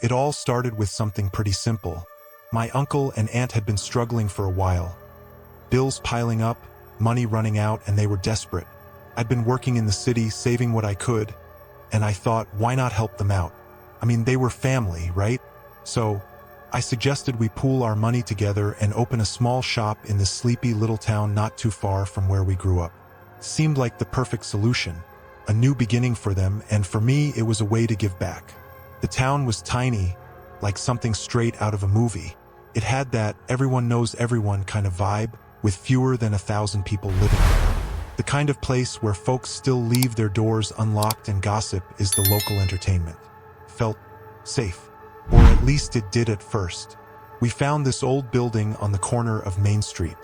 It all started with something pretty simple. My uncle and aunt had been struggling for a while. Bills piling up, money running out, and they were desperate. I'd been working in the city, saving what I could, and I thought, why not help them out? They were family, right? So I suggested we pool our money together and open a small shop in this sleepy little town not too far from where we grew up. Seemed like the perfect solution, a new beginning for them, and for me it was a way to give back. The town was tiny, like something straight out of a movie. It had that everyone knows everyone kind of vibe, with fewer than 1,000 people living there. The kind of place where folks still leave their doors unlocked and gossip is the local entertainment. Felt safe. Or at least it did at first. We found this old building on the corner of Main Street.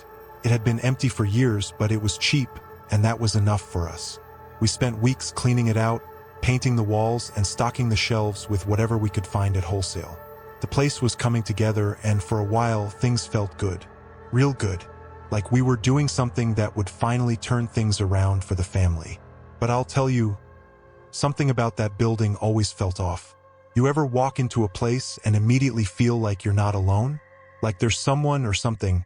It had been empty for years, but it was cheap, and that was enough for us. We spent weeks cleaning it out, painting the walls, and stocking the shelves with whatever we could find at wholesale. The place was coming together, and for a while, things felt good. Real good. Like we were doing something that would finally turn things around for the family. But I'll tell you, something about that building always felt off. You ever walk into a place and immediately feel like you're not alone? Like there's someone or something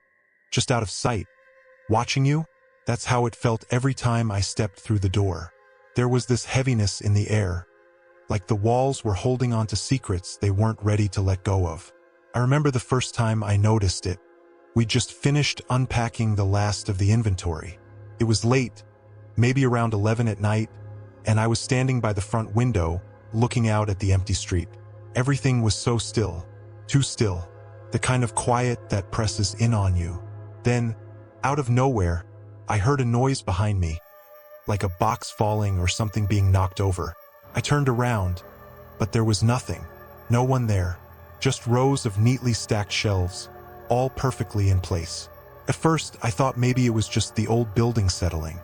just out of sight, watching you? That's how it felt every time I stepped through the door. There was this heaviness in the air, like the walls were holding on to secrets they weren't ready to let go of. I remember the first time I noticed it. We just finished unpacking the last of the inventory. It was late, maybe around 11 at night, and I was standing by the front window, looking out at the empty street. Everything was so still, too still, the kind of quiet that presses in on you. Then, out of nowhere, I heard a noise behind me, like a box falling or something being knocked over. I turned around, but there was nothing, no one there, just rows of neatly stacked shelves, all perfectly in place. At first, I thought maybe it was just the old building settling,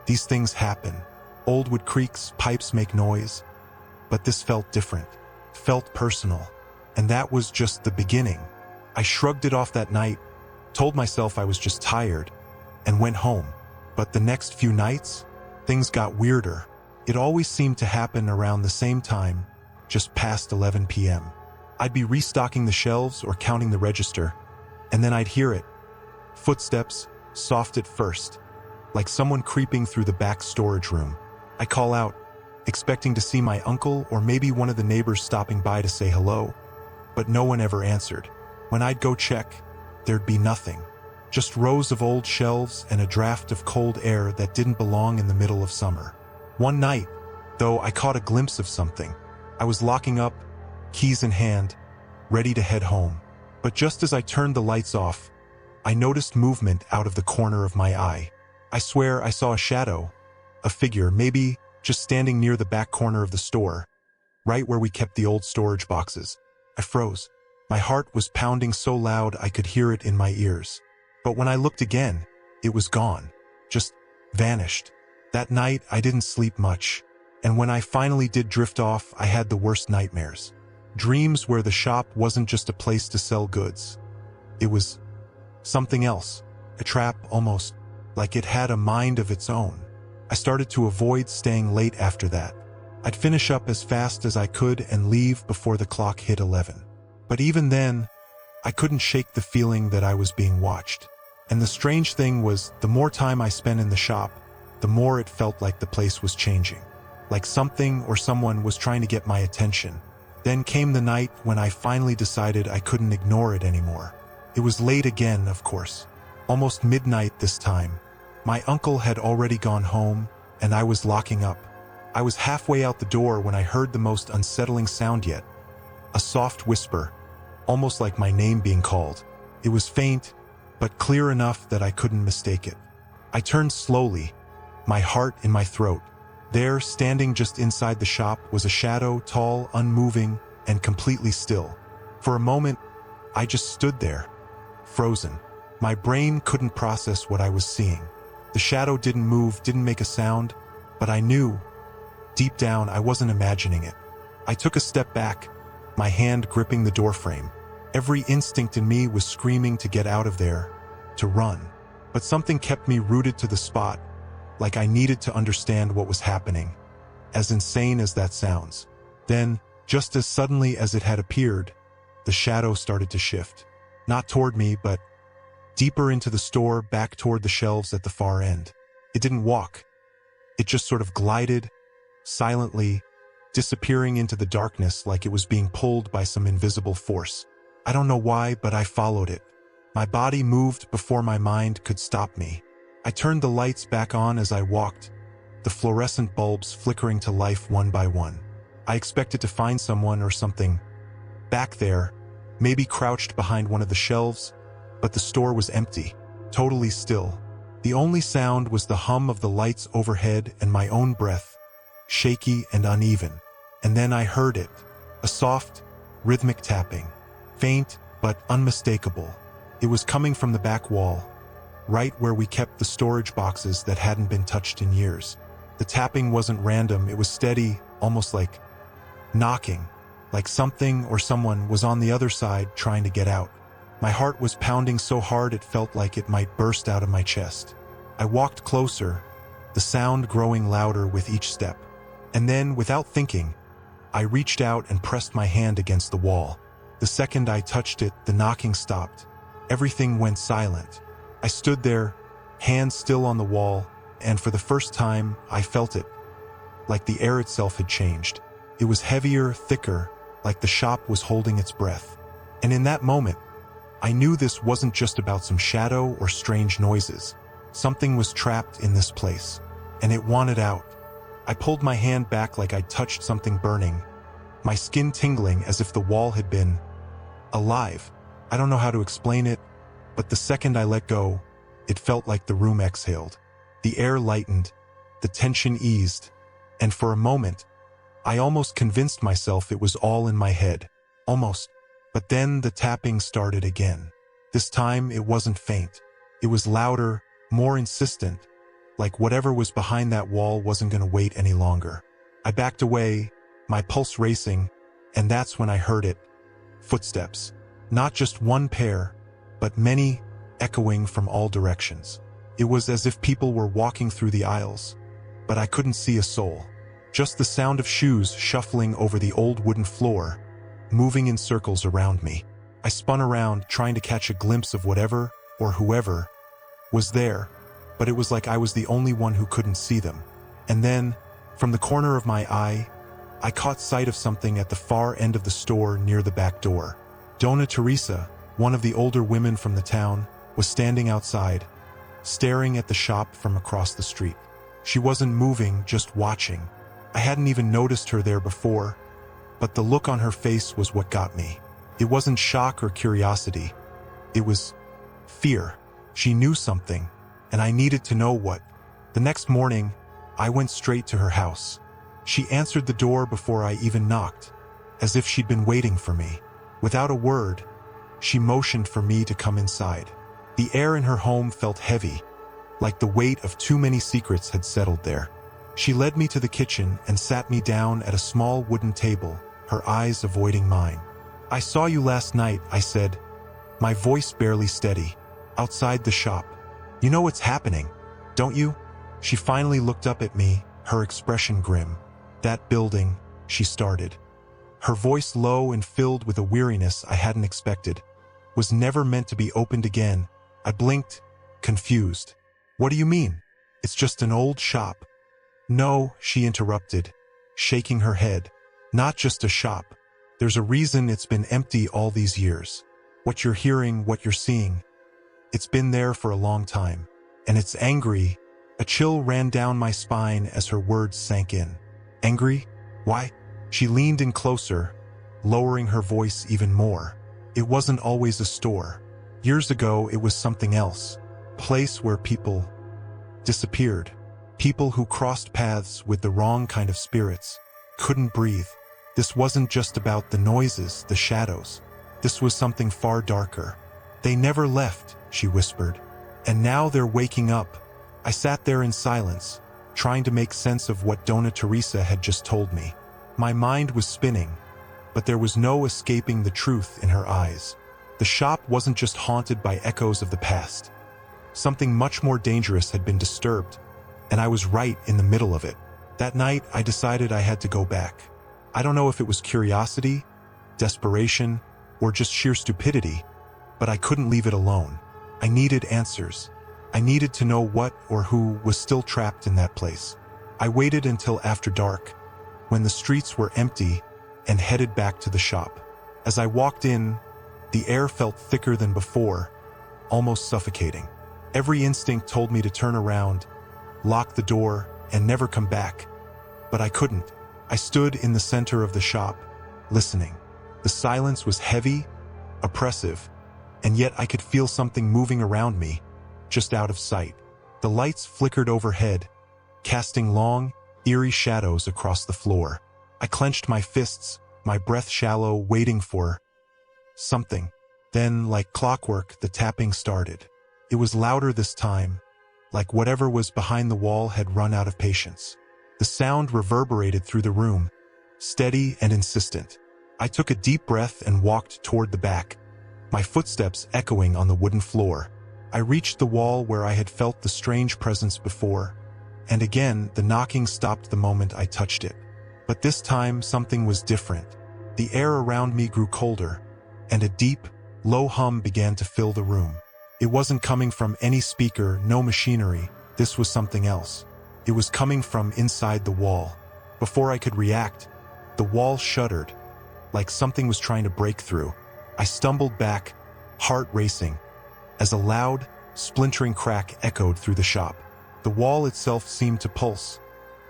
These things happen. Old wood creaks, pipes make noise. But this felt different, felt personal. And that was just the beginning. I shrugged it off that night, told myself I was just tired, and went home. But the next few nights, things got weirder. It always seemed to happen around the same time, just past 11 p.m. I'd be restocking the shelves or counting the register, and then I'd hear it. Footsteps, soft at first, like someone creeping through the back storage room. I call out, expecting to see my uncle or maybe one of the neighbors stopping by to say hello, but no one ever answered. When I'd go check, there'd be nothing. Just rows of old shelves and a draft of cold air that didn't belong in the middle of summer. One night, though, I caught a glimpse of something. I was locking up, keys in hand, ready to head home. But just as I turned the lights off, I noticed movement out of the corner of my eye. I swear I saw a shadow, a figure, maybe just standing near the back corner of the store, right where we kept the old storage boxes. I froze. My heart was pounding so loud I could hear it in my ears. But when I looked again, it was gone, just vanished. That night, I didn't sleep much, and when I finally did drift off, I had the worst nightmares. Dreams where the shop wasn't just a place to sell goods. It was something else, a trap almost, like it had a mind of its own. I started to avoid staying late after that. I'd finish up as fast as I could and leave before the clock hit 11. But even then, I couldn't shake the feeling that I was being watched. And the strange thing was, the more time I spent in the shop, the more it felt like the place was changing. Like something or someone was trying to get my attention. Then came the night when I finally decided I couldn't ignore it anymore. It was late again, of course. Almost midnight this time. My uncle had already gone home, and I was locking up. I was halfway out the door when I heard the most unsettling sound yet. A soft whisper, almost like my name being called. It was faint, but clear enough that I couldn't mistake it. I turned slowly, my heart in my throat. There, standing just inside the shop, was a shadow, tall, unmoving, and completely still. For a moment, I just stood there, frozen. My brain couldn't process what I was seeing. The shadow didn't move, didn't make a sound, but I knew, deep down, I wasn't imagining it. I took a step back, my hand gripping the doorframe. Every instinct in me was screaming to get out of there, to run. But something kept me rooted to the spot, like I needed to understand what was happening, as insane as that sounds. Then, Just as suddenly as it had appeared, the shadow started to shift. Not toward me, but deeper into the store, back toward the shelves at the far end. It didn't walk. It just sort of glided, silently, disappearing into the darkness like it was being pulled by some invisible force. I don't know why, but I followed it. My body moved before my mind could stop me. I turned the lights back on as I walked, the fluorescent bulbs flickering to life one by one. I expected to find someone or something back there, maybe crouched behind one of the shelves, but the store was empty, totally still. The only sound was the hum of the lights overhead and my own breath, shaky and uneven. And then I heard it, a soft, rhythmic tapping, faint but unmistakable. It was coming from the back wall, right where we kept the storage boxes that hadn't been touched in years. The tapping wasn't random, it was steady, almost like knocking, like something or someone was on the other side trying to get out. My heart was pounding so hard it felt like it might burst out of my chest. I walked closer, the sound growing louder with each step. And then, without thinking, I reached out and pressed my hand against the wall. The second I touched it, the knocking stopped. Everything went silent. I stood there, hands still on the wall, and for the first time, I felt it, like the air itself had changed. It was heavier, thicker, like the shop was holding its breath. And in that moment, I knew this wasn't just about some shadow or strange noises. Something was trapped in this place, and it wanted out. I pulled my hand back like I'd touched something burning, my skin tingling as if the wall had been alive. I don't know how to explain it, but the second I let go, it felt like the room exhaled. The air lightened, the tension eased, and for a moment, I almost convinced myself it was all in my head. Almost. But then the tapping started again. This time it wasn't faint. It was louder, more insistent, like whatever was behind that wall wasn't going to wait any longer. I backed away, my pulse racing, and that's when I heard it. Footsteps. Not just one pair, but many, echoing from all directions. It was as if people were walking through the aisles, but I couldn't see a soul. Just the sound of shoes shuffling over the old wooden floor, moving in circles around me. I spun around, trying to catch a glimpse of whatever, or whoever, was there, but it was like I was the only one who couldn't see them. And then, from the corner of my eye, I caught sight of something at the far end of the store near the back door. Donna Teresa, one of the older women from the town, was standing outside, staring at the shop from across the street. She wasn't moving, just watching. I hadn't even noticed her there before, but the look on her face was what got me. It wasn't shock or curiosity. It was fear. She knew something, and I needed to know what. The next morning, I went straight to her house. She answered the door before I even knocked, as if she'd been waiting for me. Without a word, she motioned for me to come inside. The air in her home felt heavy, like the weight of too many secrets had settled there. She led me to the kitchen and sat me down at a small wooden table, her eyes avoiding mine. "I saw you last night," I said, my voice barely steady, "outside the shop. You know what's happening, don't you?" She finally looked up at me, her expression grim. "That building," she started, her voice low and filled with a weariness I hadn't expected, "was never meant to be opened again." I blinked, confused. "What do you mean? It's just an old shop." "No," she interrupted, shaking her head. "Not just a shop. There's a reason it's been empty all these years. What you're hearing, what you're seeing, it's been there for a long time. And it's angry." A chill ran down my spine as her words sank in. "Angry? Why?" She leaned in closer, lowering her voice even more. "It wasn't always a store. Years ago, it was something else. A place where people disappeared. People who crossed paths with the wrong kind of spirits. Couldn't breathe. This wasn't just about the noises, the shadows. This was something far darker. They never left," she whispered. "And now they're waking up." I sat there in silence, trying to make sense of what Donna Teresa had just told me. My mind was spinning, but there was no escaping the truth in her eyes. The shop wasn't just haunted by echoes of the past. Something much more dangerous had been disturbed, and I was right in the middle of it. That night, I decided I had to go back. I don't know if it was curiosity, desperation, or just sheer stupidity, but I couldn't leave it alone. I needed answers. I needed to know what or who was still trapped in that place. I waited until after dark, when the streets were empty, and headed back to the shop. As I walked in, the air felt thicker than before, almost suffocating. Every instinct told me to turn around, lock the door, and never come back. But I couldn't. I stood in the center of the shop, listening. The silence was heavy, oppressive, and yet I could feel something moving around me, just out of sight. The lights flickered overhead, casting long, eerie shadows across the floor. I clenched my fists, my breath shallow, waiting for something. Then, like clockwork, the tapping started. It was louder this time, like whatever was behind the wall had run out of patience. The sound reverberated through the room, steady and insistent. I took a deep breath and walked toward the back, my footsteps echoing on the wooden floor. I reached the wall where I had felt the strange presence before, and again the knocking stopped the moment I touched it. But this time something was different. The air around me grew colder, and a deep, low hum began to fill the room. It wasn't coming from any speaker, no machinery. This was something else. It was coming from inside the wall. Before I could react, the wall shuddered, like something was trying to break through. I stumbled back, heart racing, as a loud, splintering crack echoed through the shop. The wall itself seemed to pulse,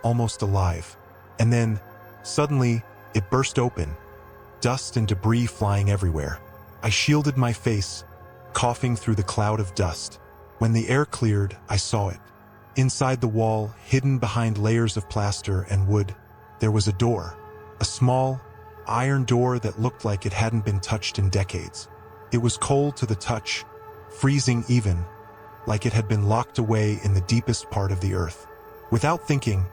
almost alive. And then, suddenly, it burst open, dust and debris flying everywhere. I shielded my face, coughing through the cloud of dust. When the air cleared, I saw it. Inside the wall, hidden behind layers of plaster and wood, there was a door. A small, iron door that looked like it hadn't been touched in decades. It was cold to the touch, freezing even, like it had been locked away in the deepest part of the earth. Without thinking,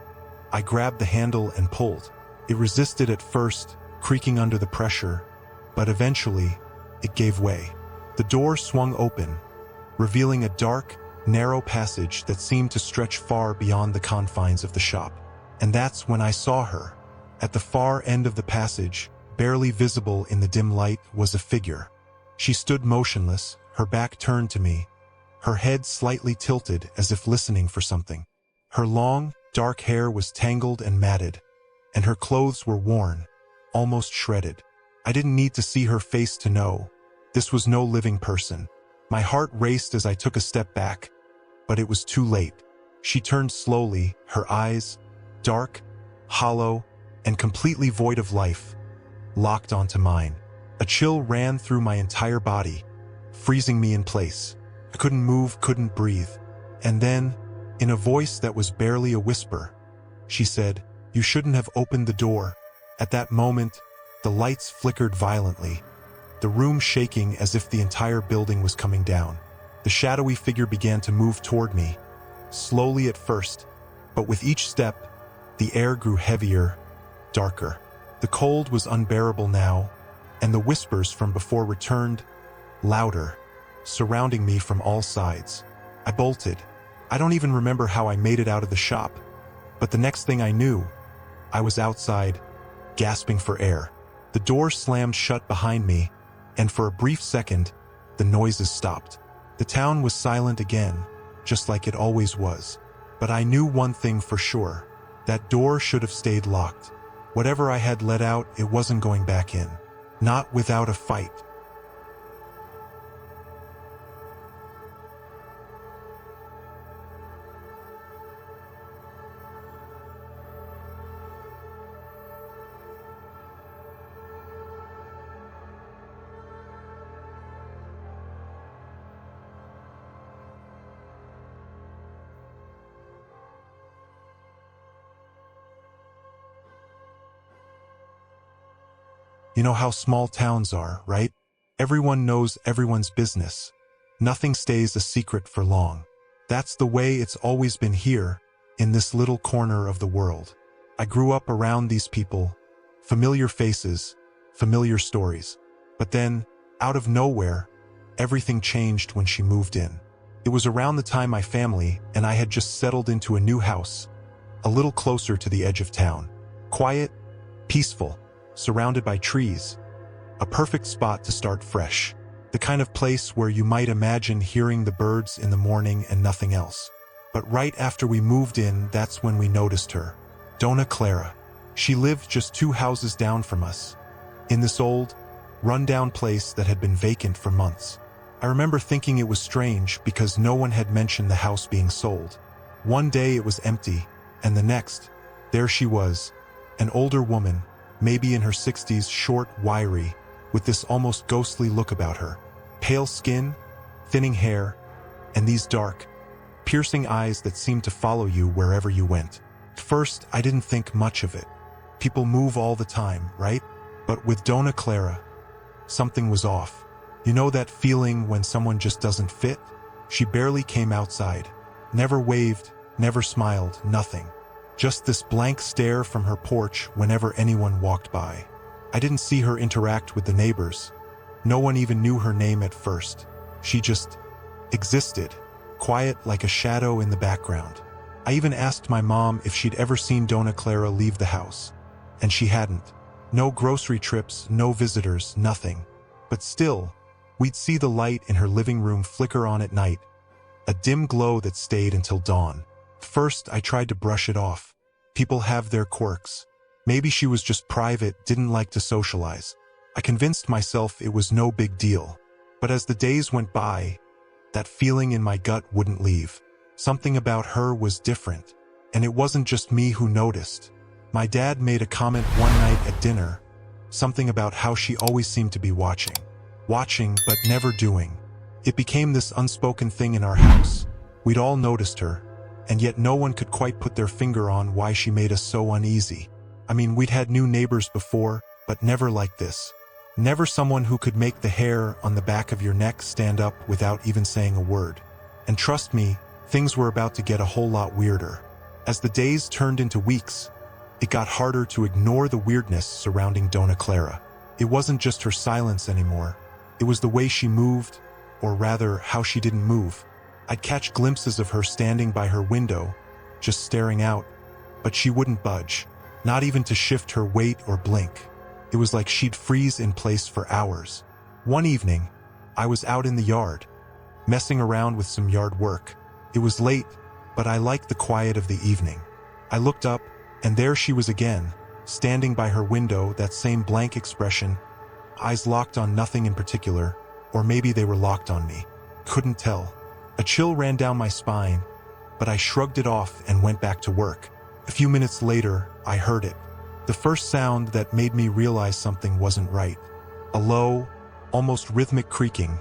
I grabbed the handle and pulled. It resisted at first, creaking under the pressure, but eventually, it gave way. The door swung open, revealing a dark, narrow passage that seemed to stretch far beyond the confines of the shop. And that's when I saw her. At the far end of the passage, barely visible in the dim light, was a figure. She stood motionless, her back turned to me, her head slightly tilted as if listening for something. Her long, dark hair was tangled and matted, and her clothes were worn, almost shredded. I didn't need to see her face to know. This was no living person. My heart raced as I took a step back, but it was too late. She turned slowly, her eyes, dark, hollow, and completely void of life, locked onto mine. A chill ran through my entire body, freezing me in place. I couldn't move, couldn't breathe. And then, in a voice that was barely a whisper, she said, "You shouldn't have opened the door." At that moment, the lights flickered violently, the room shaking as if the entire building was coming down. The shadowy figure began to move toward me, slowly at first, but with each step, the air grew heavier, darker. The cold was unbearable now, and the whispers from before returned, louder, surrounding me from all sides. I bolted. I don't even remember how I made it out of the shop, but the next thing I knew, I was outside, gasping for air. The door slammed shut behind me, and for a brief second, the noises stopped. The town was silent again, just like it always was. But I knew one thing for sure. That door should have stayed locked. Whatever I had let out, it wasn't going back in. Not without a fight. You know how small towns are, right? Everyone knows everyone's business. Nothing stays a secret for long. That's the way it's always been here, in this little corner of the world. I grew up around these people, familiar faces, familiar stories. But then, out of nowhere, everything changed when she moved in. It was around the time my family and I had just settled into a new house, a little closer to the edge of town. Quiet, peaceful, surrounded by trees. A perfect spot to start fresh. The kind of place where you might imagine hearing the birds in the morning and nothing else. But right after we moved in, that's when we noticed her. Dona Clara. She lived just 2 houses down from us, in this old, run-down place that had been vacant for months. I remember thinking it was strange because no one had mentioned the house being sold. One day it was empty, and the next, there she was, an older woman, maybe in her 60s, short, wiry, with this almost ghostly look about her. Pale skin, thinning hair, and these dark, piercing eyes that seemed to follow you wherever you went. At first, I didn't think much of it. People move all the time, right? But with Dona Clara, something was off. You know that feeling when someone just doesn't fit? She barely came outside. Never waved, never smiled, nothing. Just this blank stare from her porch whenever anyone walked by. I didn't see her interact with the neighbors. No one even knew her name at first. She just existed, quiet like a shadow in the background. I even asked my mom if she'd ever seen Dona Clara leave the house, and she hadn't. No grocery trips, no visitors, nothing. But still, we'd see the light in her living room flicker on at night, a dim glow that stayed until dawn. First, I tried to brush it off. People have their quirks. Maybe she was just private, didn't like to socialize. I convinced myself it was no big deal. But as the days went by, that feeling in my gut wouldn't leave. Something about her was different. And it wasn't just me who noticed. My dad made a comment one night at dinner, something about how she always seemed to be watching. Watching, but never doing. It became this unspoken thing in our house. We'd all noticed her, and yet no one could quite put their finger on why she made us so uneasy. I mean, we'd had new neighbors before, but never like this. Never someone who could make the hair on the back of your neck stand up without even saying a word. And trust me, things were about to get a whole lot weirder. As the days turned into weeks, it got harder to ignore the weirdness surrounding Dona Clara. It wasn't just her silence anymore. It was the way she moved, or rather, how she didn't move. I'd catch glimpses of her standing by her window, just staring out, but she wouldn't budge, not even to shift her weight or blink. It was like she'd freeze in place for hours. One evening, I was out in the yard, messing around with some yard work. It was late, but I liked the quiet of the evening. I looked up, and there she was again, standing by her window, that same blank expression, eyes locked on nothing in particular, or maybe they were locked on me. Couldn't tell. A chill ran down my spine, but I shrugged it off and went back to work. A few minutes later, I heard it. The first sound that made me realize something wasn't right. A low, almost rhythmic creaking,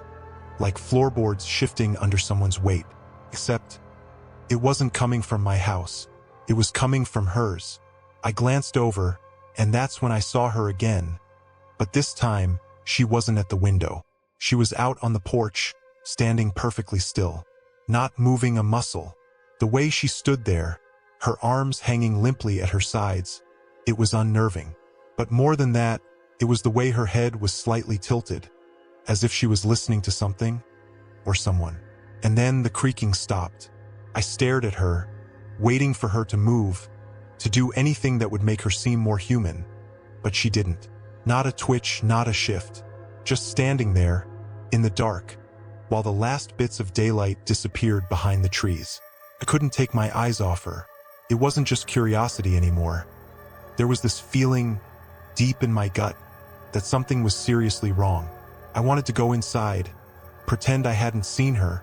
like floorboards shifting under someone's weight. Except, it wasn't coming from my house. It was coming from hers. I glanced over, and that's when I saw her again. But this time, she wasn't at the window. She was out on the porch, standing perfectly still, not moving a muscle. The way she stood there, her arms hanging limply at her sides, it was unnerving. But more than that, it was the way her head was slightly tilted, as if she was listening to something or someone. And then the creaking stopped. I stared at her, waiting for her to move, to do anything that would make her seem more human. But she didn't. Not a twitch, not a shift. Just standing there, in the dark, while the last bits of daylight disappeared behind the trees. I couldn't take my eyes off her. It wasn't just curiosity anymore. There was this feeling, deep in my gut, that something was seriously wrong. I wanted to go inside, pretend I hadn't seen her,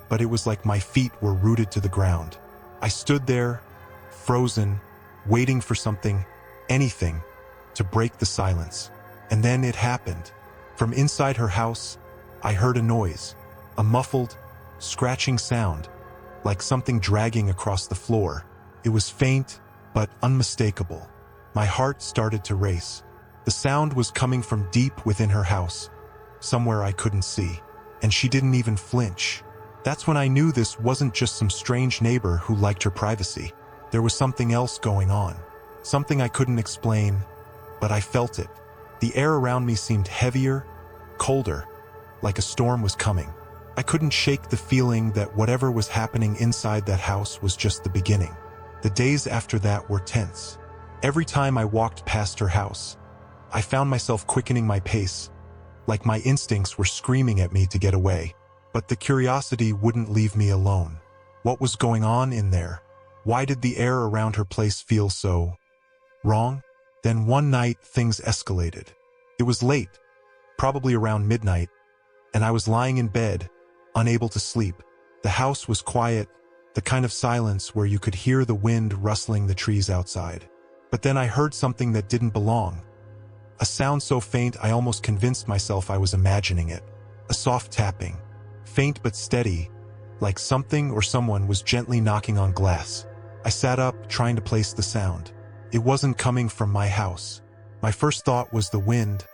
but it was like my feet were rooted to the ground. I stood there, frozen, waiting for something, anything, to break the silence. And then it happened. From inside her house, I heard a noise, a muffled, scratching sound, like something dragging across the floor. It was faint, but unmistakable. My heart started to race. The sound was coming from deep within her house, somewhere I couldn't see, and she didn't even flinch. That's when I knew this wasn't just some strange neighbor who liked her privacy. There was something else going on, something I couldn't explain, but I felt it. The air around me seemed heavier, colder, like a storm was coming. I couldn't shake the feeling that whatever was happening inside that house was just the beginning. The days after that were tense. Every time I walked past her house, I found myself quickening my pace, like my instincts were screaming at me to get away. But the curiosity wouldn't leave me alone. What was going on in there? Why did the air around her place feel so wrong? Then one night, things escalated. It was late, probably around midnight, and I was lying in bed, unable to sleep. The house was quiet, the kind of silence where you could hear the wind rustling the trees outside. But then I heard something that didn't belong. A sound so faint I almost convinced myself I was imagining it. A soft tapping, faint but steady, like something or someone was gently knocking on glass. I sat up, trying to place the sound. It wasn't coming from my house. My first thought was the wind,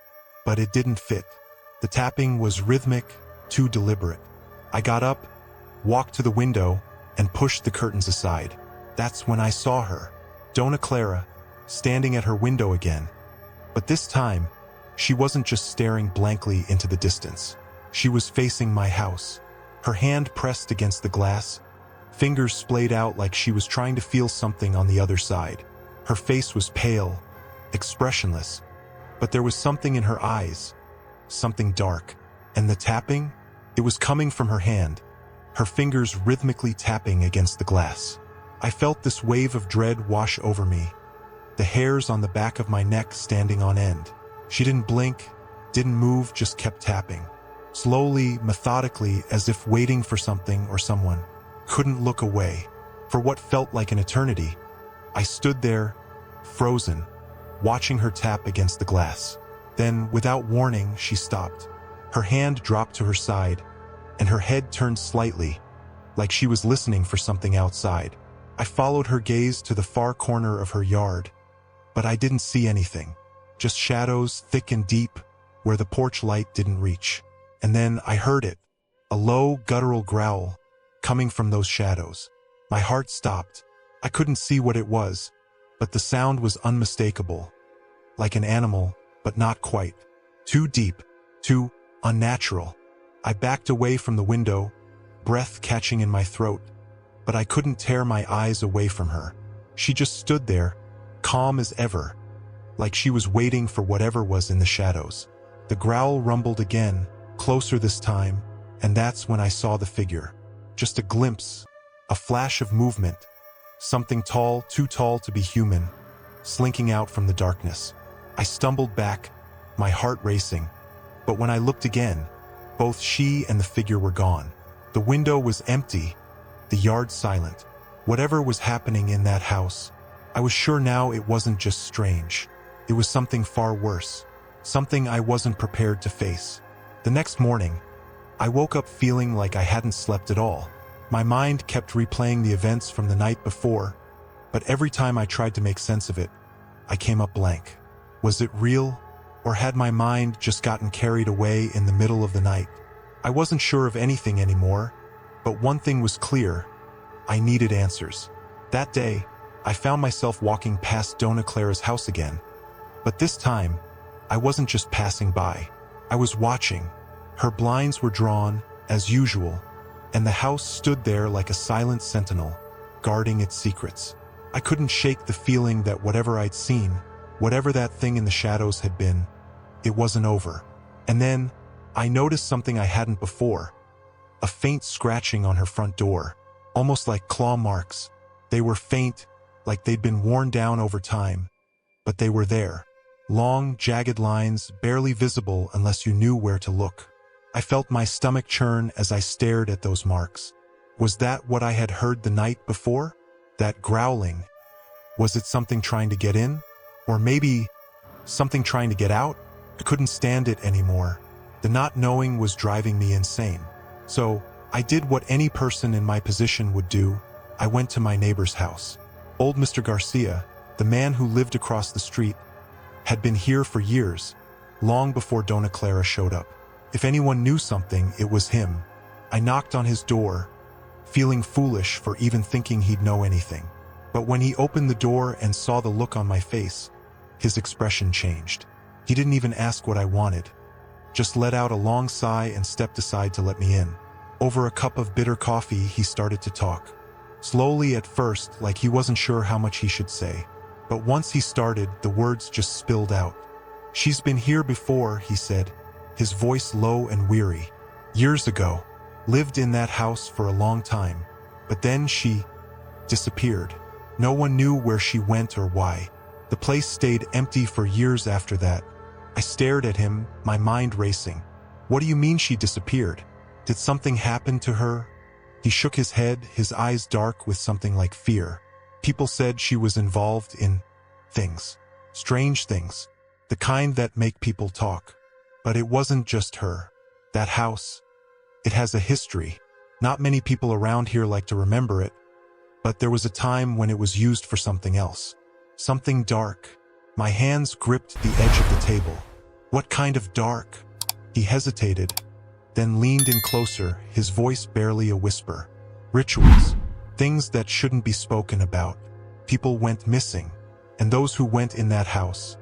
but it didn't fit. The tapping was rhythmic, too deliberate. I got up, walked to the window, and pushed the curtains aside. That's when I saw her, Dona Clara, standing at her window again. But this time, she wasn't just staring blankly into the distance. She was facing my house, her hand pressed against the glass, fingers splayed out like she was trying to feel something on the other side. Her face was pale, expressionless, but there was something in her eyes, something dark. And the tapping? It was coming from her hand, her fingers rhythmically tapping against the glass. I felt this wave of dread wash over me, the hairs on the back of my neck standing on end. She didn't blink, didn't move, just kept tapping. Slowly, methodically, as if waiting for something or someone. Couldn't look away. For what felt like an eternity, I stood there, frozen, watching her tap against the glass. Then, without warning, she stopped. Her hand dropped to her side, and her head turned slightly, like she was listening for something outside. I followed her gaze to the far corner of her yard, but I didn't see anything. Just shadows, thick and deep, where the porch light didn't reach. And then I heard it, a low, guttural growl, coming from those shadows. My heart stopped. I couldn't see what it was, but the sound was unmistakable. Like an animal, but not quite. Too deep, too unnatural. I backed away from the window, breath catching in my throat, but I couldn't tear my eyes away from her. She just stood there, calm as ever, like she was waiting for whatever was in the shadows. The growl rumbled again, closer this time, and that's when I saw the figure. Just a glimpse, a flash of movement, something tall, too tall to be human, slinking out from the darkness. I stumbled back, my heart racing, but when I looked again, both she and the figure were gone. The window was empty, the yard silent. Whatever was happening in that house, I was sure now it wasn't just strange. It was something far worse, something I wasn't prepared to face. The next morning, I woke up feeling like I hadn't slept at all. My mind kept replaying the events from the night before, but every time I tried to make sense of it, I came up blank. Was it real, or had my mind just gotten carried away in the middle of the night? I wasn't sure of anything anymore, but one thing was clear: I needed answers. That day, I found myself walking past Dona Clara's house again. But this time, I wasn't just passing by. I was watching. Her blinds were drawn, as usual, and the house stood there like a silent sentinel, guarding its secrets. I couldn't shake the feeling that whatever I'd seen, whatever that thing in the shadows had been, it wasn't over. And then, I noticed something I hadn't before. A faint scratching on her front door, almost like claw marks. They were faint, like they'd been worn down over time, but they were there. Long, jagged lines, barely visible unless you knew where to look. I felt my stomach churn as I stared at those marks. Was that what I had heard the night before? That growling? Was it something trying to get in? Or maybe something trying to get out? I couldn't stand it anymore. The not knowing was driving me insane. So, I did what any person in my position would do. I went to my neighbor's house. Old Mr. Garcia, the man who lived across the street, had been here for years, long before Dona Clara showed up. If anyone knew something, it was him. I knocked on his door, feeling foolish for even thinking he'd know anything. But when he opened the door and saw the look on my face, his expression changed. He didn't even ask what I wanted, just let out a long sigh and stepped aside to let me in. Over a cup of bitter coffee, he started to talk. Slowly at first, like he wasn't sure how much he should say. But once he started, the words just spilled out. "She's been here before," he said, his voice low and weary. "Years ago. Lived in that house for a long time. But then she disappeared. No one knew where she went or why. The place stayed empty for years after that." I stared at him, my mind racing. "What do you mean she disappeared? Did something happen to her?" He shook his head, his eyes dark with something like fear. "People said she was involved in things. Strange things. The kind that make people talk. But it wasn't just her. That house. It has a history. Not many people around here like to remember it. But there was a time when it was used for something else. Something dark." My hands gripped the edge of the table. "What kind of dark?" He hesitated, then leaned in closer, his voice barely a whisper. "Rituals. Things that shouldn't be spoken about. People went missing. And those who went in that house,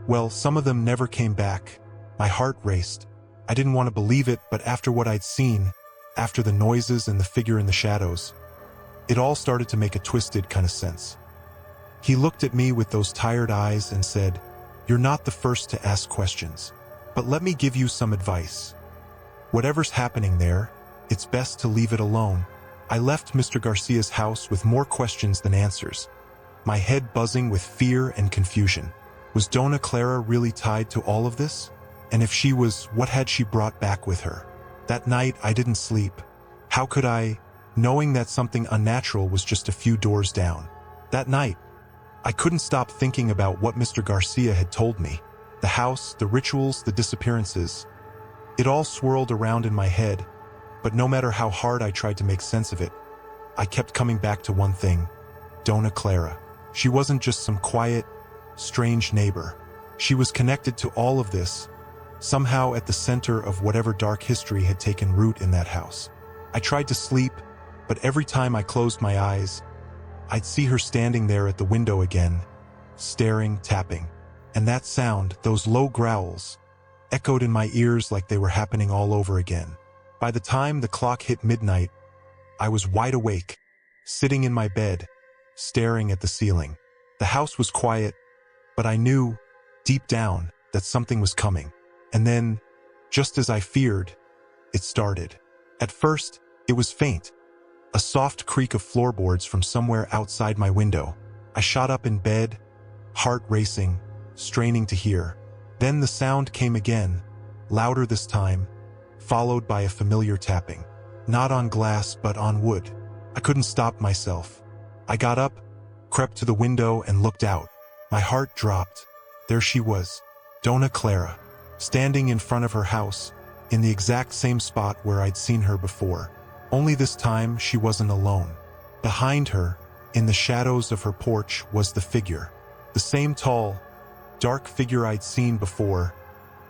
well, some of them never came back." My heart raced. I didn't want to believe it, but after what I'd seen, after the noises and the figure in the shadows, it all started to make a twisted kind of sense. He looked at me with those tired eyes and said, "You're not the first to ask questions. But let me give you some advice. Whatever's happening there, it's best to leave it alone." I left Mr. Garcia's house with more questions than answers, my head buzzing with fear and confusion. Was Dona Clara really tied to all of this? And if she was, what had she brought back with her? That night, I didn't sleep. How could I, knowing that something unnatural was just a few doors down? That night, I couldn't stop thinking about what Mr. Garcia had told me. The house, the rituals, the disappearances. It all swirled around in my head, but no matter how hard I tried to make sense of it, I kept coming back to one thing: Dona Clara. She wasn't just some quiet, strange neighbor. She was connected to all of this, somehow at the center of whatever dark history had taken root in that house. I tried to sleep, but every time I closed my eyes, I'd see her standing there at the window again, staring, tapping. And that sound, those low growls, echoed in my ears like they were happening all over again. By the time the clock hit midnight, I was wide awake, sitting in my bed, staring at the ceiling. The house was quiet, but I knew, deep down, that something was coming. And then, just as I feared, it started. At first, it was faint, a soft creak of floorboards from somewhere outside my window. I shot up in bed, heart racing, straining to hear. Then the sound came again, louder this time, followed by a familiar tapping. Not on glass, but on wood. I couldn't stop myself. I got up, crept to the window, and looked out. My heart dropped. There she was, Dona Clara, standing in front of her house, in the exact same spot where I'd seen her before. Only this time, she wasn't alone. Behind her, in the shadows of her porch, was the figure. The same tall, dark figure I'd seen before,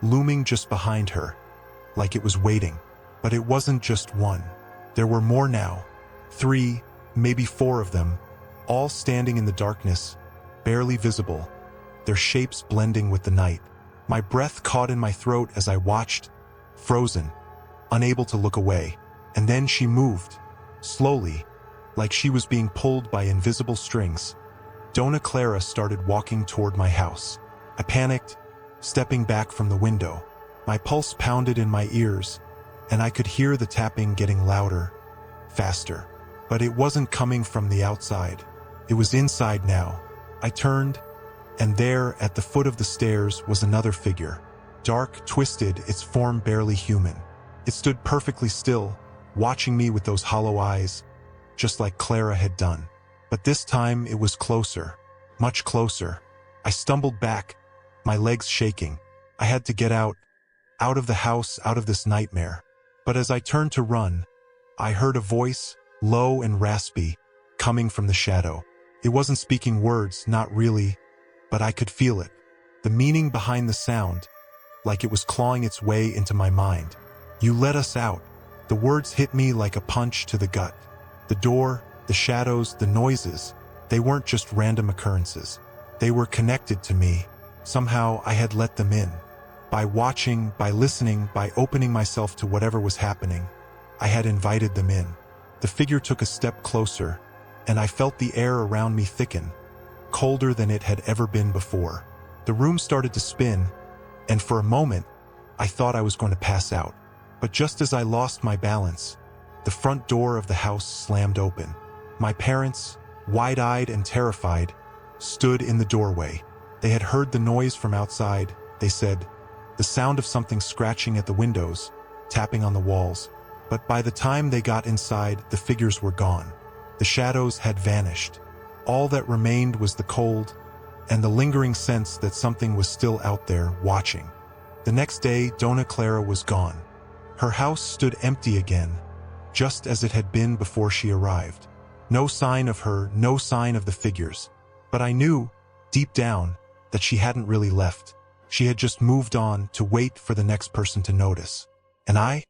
looming just behind her, like it was waiting. But it wasn't just one. There were more now. 3, maybe 4 of them, all standing in the darkness, barely visible, their shapes blending with the night. My breath caught in my throat as I watched, frozen, unable to look away. And then she moved, slowly, like she was being pulled by invisible strings. Dona Clara started walking toward my house. I panicked, stepping back from the window. My pulse pounded in my ears, and I could hear the tapping getting louder, faster. But it wasn't coming from the outside. It was inside now. I turned, and there, at the foot of the stairs, was another figure. Dark, twisted, its form barely human. It stood perfectly still, watching me with those hollow eyes, just like Clara had done. But this time it was closer, much closer. I stumbled back, my legs shaking. I had to get out of the house, out of this nightmare. But as I turned to run, I heard a voice, low and raspy, coming from the shadow. It wasn't speaking words, not really, but I could feel it. The meaning behind the sound, like it was clawing its way into my mind. "You let us out." The words hit me like a punch to the gut. The door, the shadows, the noises, they weren't just random occurrences. They were connected to me. Somehow I had let them in. By watching, by listening, by opening myself to whatever was happening, I had invited them in. The figure took a step closer, and I felt the air around me thicken, colder than it had ever been before. The room started to spin, and for a moment, I thought I was going to pass out. But just as I lost my balance, the front door of the house slammed open. My parents, wide-eyed and terrified, stood in the doorway. They had heard the noise from outside, they said, the sound of something scratching at the windows, tapping on the walls. But by the time they got inside, the figures were gone. The shadows had vanished. All that remained was the cold and the lingering sense that something was still out there watching. The next day, Dona Clara was gone. Her house stood empty again, just as it had been before she arrived. No sign of her, no sign of the figures. But I knew, deep down, that she hadn't really left. She had just moved on to wait for the next person to notice. And I'd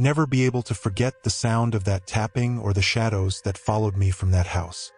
never be able to forget the sound of that tapping or the shadows that followed me from that house.